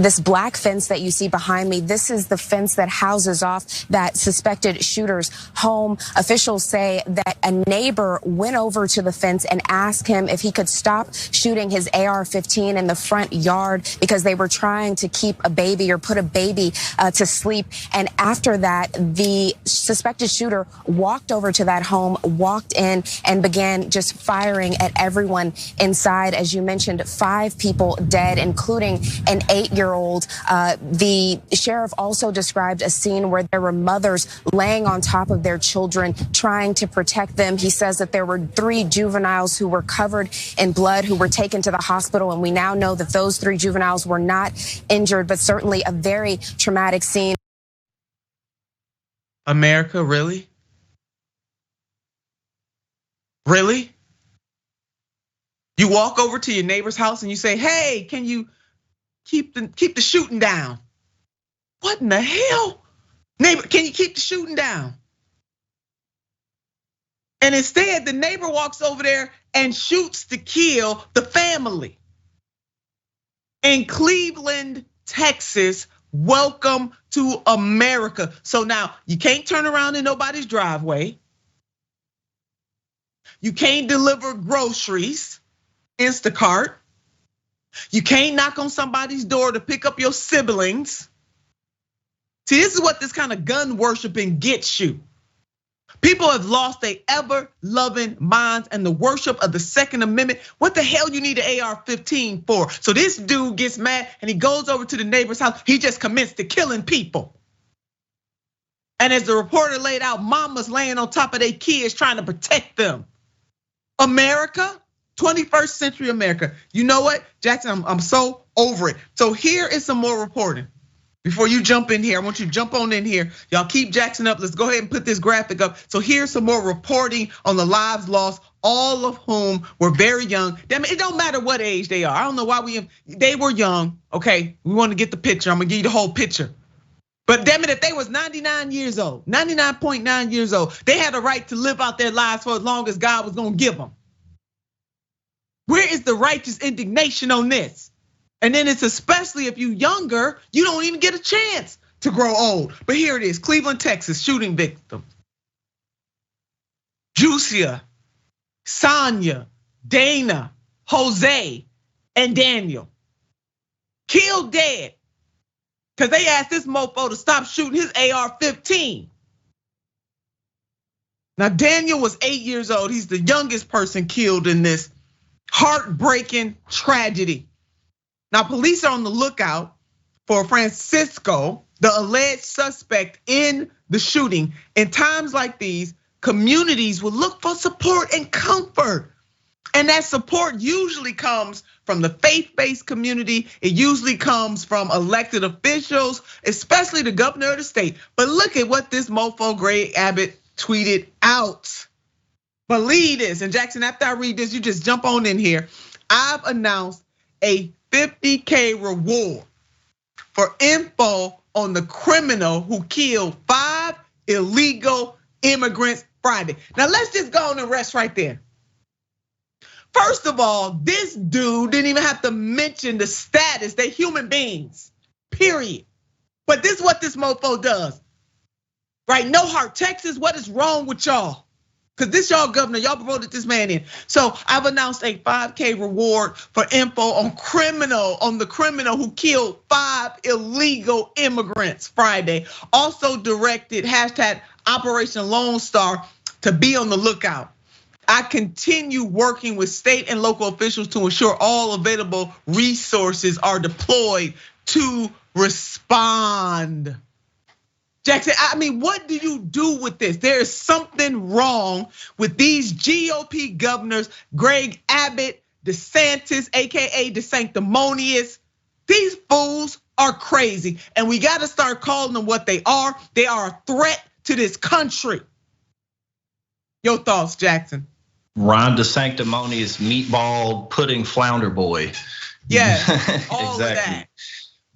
This black fence that you see behind me, this is the fence that houses off that suspected shooter's home. Officials say that a neighbor went over to the fence and asked him if he could stop shooting his AR-15 in the front yard because they were trying to keep a baby or put a baby to sleep. And after that, the suspected shooter walked over to that home, walked in, and began just firing at everyone inside. As you mentioned, 5 people dead, including an 8-year-old. The sheriff also described a scene where there were mothers laying on top of their children, trying to protect them. He says that there were 3 juveniles who were covered in blood who were taken to the hospital, and we now know that those 3 juveniles were not injured, but certainly a very traumatic scene. America, really? Really? You walk over to your neighbor's house and you say, hey, can you keep the shooting down? What in the hell? Neighbor, can you keep the shooting down? And instead, the neighbor walks over there and shoots to kill the family. In Cleveland, Texas, welcome to America. So now you can't turn around in nobody's driveway. You can't deliver groceries, Instacart. You can't knock on somebody's door to pick up your siblings. See, this is what this kind of gun worshiping gets you. People have lost their ever-loving minds and the worship of the Second Amendment. What the hell you need an AR-15 for? So this dude gets mad and he goes over to the neighbor's house. He just commits to killing people. And as the reporter laid out, mamas laying on top of their kids trying to protect them. America, 21st century America. You know what, Jackson, I'm so over it. So here is some more reporting. Before you jump in here, I want you to jump on in here. Y'all keep Jackson up. Let's go ahead and put this graphic up. So here's some more reporting on the lives lost, all of whom were very young. Damn it don't matter what age they are. I don't know why they were young. Okay, we want to get the picture. I'm gonna give you the whole picture. But damn it, if they was 99 years old, 99.9 years old, they had a right to live out their lives for as long as God was gonna give them. Where is the righteous indignation on this? And then it's especially if you younger, you don't even get a chance to grow old. But here it is, Cleveland, Texas, shooting victims. Juicia, Sonia, Dana, Jose, and Daniel. Killed dead. Because they asked this mofo to stop shooting his AR-15. Now Daniel was 8 years old. He's the youngest person killed in this heartbreaking tragedy. Now, police are on the lookout for Francisco, the alleged suspect in the shooting. In times like these, communities will look for support and comfort. And that support usually comes from the faith-based community. It usually comes from elected officials, especially the governor of the state. But look at what this mofo Greg Abbott tweeted out. Believe this, and Jackson, after I read this, you just jump on in here. I've announced a $50K reward for info on the criminal who killed 5 illegal immigrants Friday. Now let's just go on and rest right there. First of all, this dude didn't even have to mention the status. They're human beings, period. But this is what this mofo does, right? No heart, Texas, what is wrong with y'all? Because this y'all governor, y'all voted this man in. So I've announced a $5K reward for info on the criminal who killed 5 illegal immigrants Friday. Also directed hashtag Operation Lone Star to be on the lookout. I continue working with state and local officials to ensure all available resources are deployed to respond. Jackson, I mean, what do you do with this? There is something wrong with these GOP governors, Greg Abbott, DeSantis, AKA DeSanctimonious. These fools are crazy, and we gotta start calling them what they are. They are a threat to this country. Your thoughts, Jackson? Ron DeSanctimonious, meatball pudding flounder boy. Yeah, all exactly. Of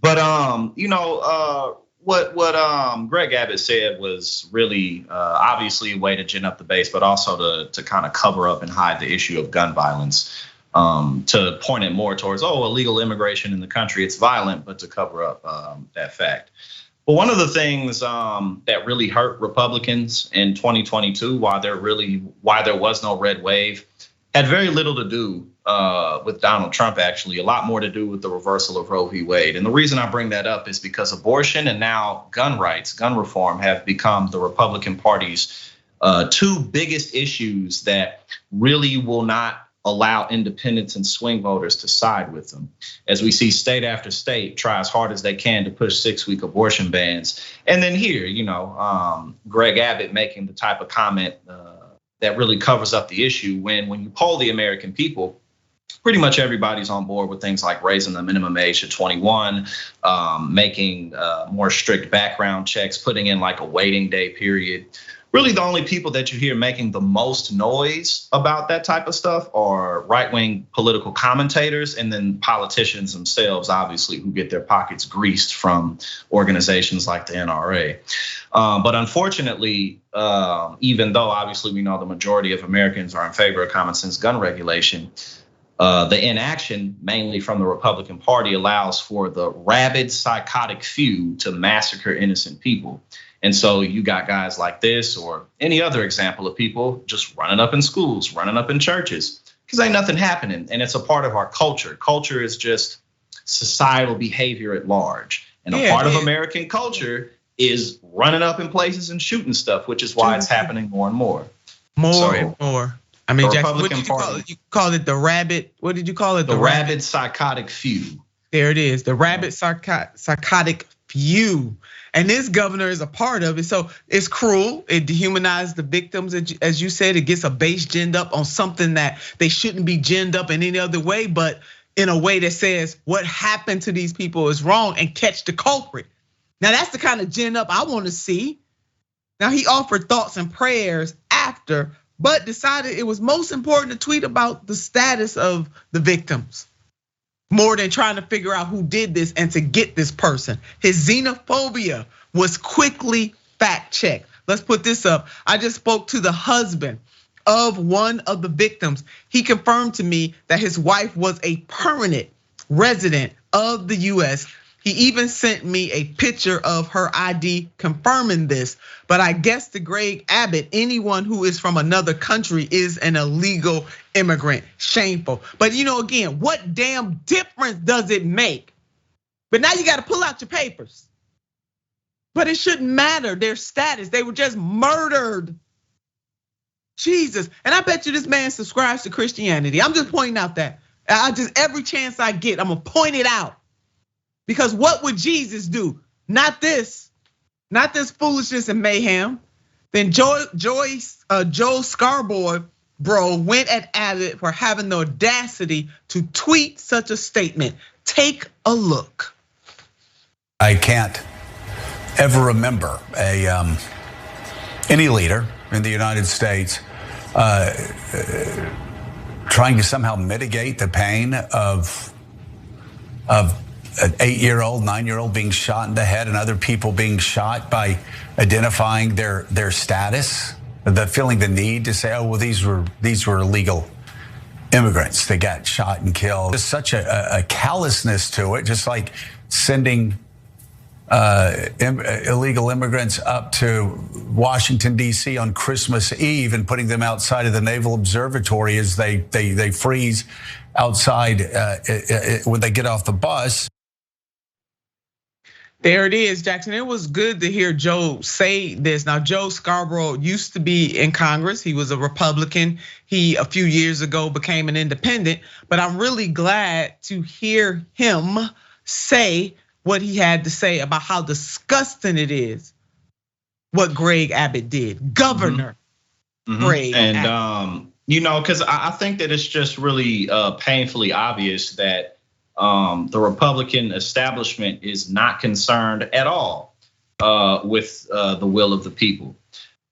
that. But what Greg Abbott said was really obviously a way to gin up the base, but also to kind of cover up and hide the issue of gun violence. to point it more towards, illegal immigration in the country, it's violent, but to cover up that fact. But one of the things that really hurt Republicans in 2022, why there was no red wave, had very little to do with Donald Trump, actually, a lot more to do with the reversal of Roe v. Wade. And the reason I bring that up is because abortion and now gun rights, gun reform have become the Republican Party's two biggest issues that really will not allow independents and swing voters to side with them. As we see state after state try as hard as they can to push 6-week abortion bans. And then here, Greg Abbott making the type of comment that really covers up the issue when you poll the American people, pretty much everybody's on board with things like raising the minimum age to 21, making more strict background checks, putting in like a waiting day period. Really, the only people that you hear making the most noise about that type of stuff are right-wing political commentators and then politicians themselves, obviously, who get their pockets greased from organizations like the NRA. But unfortunately, even though obviously we know the majority of Americans are in favor of common sense gun regulation, the inaction, mainly from the Republican Party, allows for the rabid, psychotic few to massacre innocent people. And so you got guys like this or any other example of people just running up in schools, running up in churches, because ain't nothing happening. And it's a part of our culture. Culture is just societal behavior at large. And a part of American culture is running up in places and shooting stuff, which is why it's happening more and more. More. I mean, Jackson, what did you call it? You called it the rabid, what did you call it? The rabid psychotic few. There it is, the rabid psychotic few. And this governor is a part of it. So it's cruel. It dehumanizes the victims, as you said. It gets a base ginned up on something that they shouldn't be ginned up in any other way, but in a way that says what happened to these people is wrong and catch the culprit. Now that's the kind of gin up I want to see. Now he offered thoughts and prayers after, but decided it was most important to tweet about the status of the victims, more than trying to figure out who did this and to get this person. His xenophobia was quickly fact checked. Let's put this up. I just spoke to the husband of one of the victims. He confirmed to me that his wife was a permanent resident of the US. He even sent me a picture of her ID confirming this. But I guess to Greg Abbott, anyone who is from another country is an illegal immigrant. Shameful. But again, what damn difference does it make? But now you got to pull out your papers. But it shouldn't matter their status. They were just murdered. Jesus. And I bet you this man subscribes to Christianity. I'm just pointing out that. Every chance I get, I'm gonna point it out. Because what would Jesus do? Not this foolishness and mayhem. Then Joe Scarborough, went at Abbott for having the audacity to tweet such a statement. Take a look. I can't ever remember any leader in the United States trying to somehow mitigate the pain of an 8-year-old, 9-year-old being shot in the head and other people being shot by identifying their status, feeling the need to say, oh, well, these were illegal immigrants. They got shot and killed. There's such a callousness to it, just like sending illegal immigrants up to Washington, D.C. on Christmas Eve and putting them outside of the Naval Observatory as they freeze outside when they get off the bus. There it is, Jackson. It was good to hear Joe say this. Now, Joe Scarborough used to be in Congress. He was a Republican. He, a few years ago, became an independent. But I'm really glad to hear him say what he had to say about how disgusting it is what Greg Abbott did. Governor Greg Abbott. Because I think that it's just really painfully obvious that the Republican establishment is not concerned at all with the will of the people.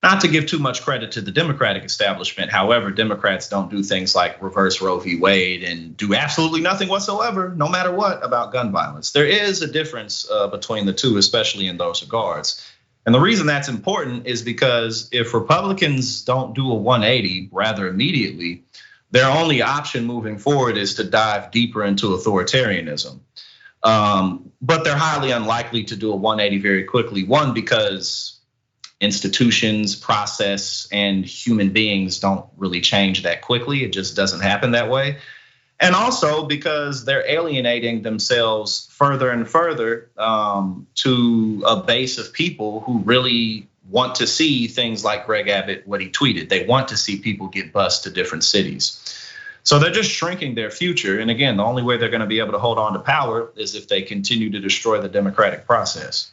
Not to give too much credit to the Democratic establishment. However, Democrats don't do things like reverse Roe v. Wade and do absolutely nothing whatsoever, no matter what, about gun violence. There is a difference between the two, especially in those regards. And the reason that's important is because if Republicans don't do a 180 rather immediately, their only option moving forward is to dive deeper into authoritarianism. But they're highly unlikely to do a 180 very quickly. One, because institutions, process, and human beings don't really change that quickly. It just doesn't happen that way. And also because they're alienating themselves further and further to a base of people who really want to see things like Greg Abbott, what he tweeted. They want to see people get bused to different cities. So they're just shrinking their future. And again, the only way they're going to be able to hold on to power is if they continue to destroy the democratic process.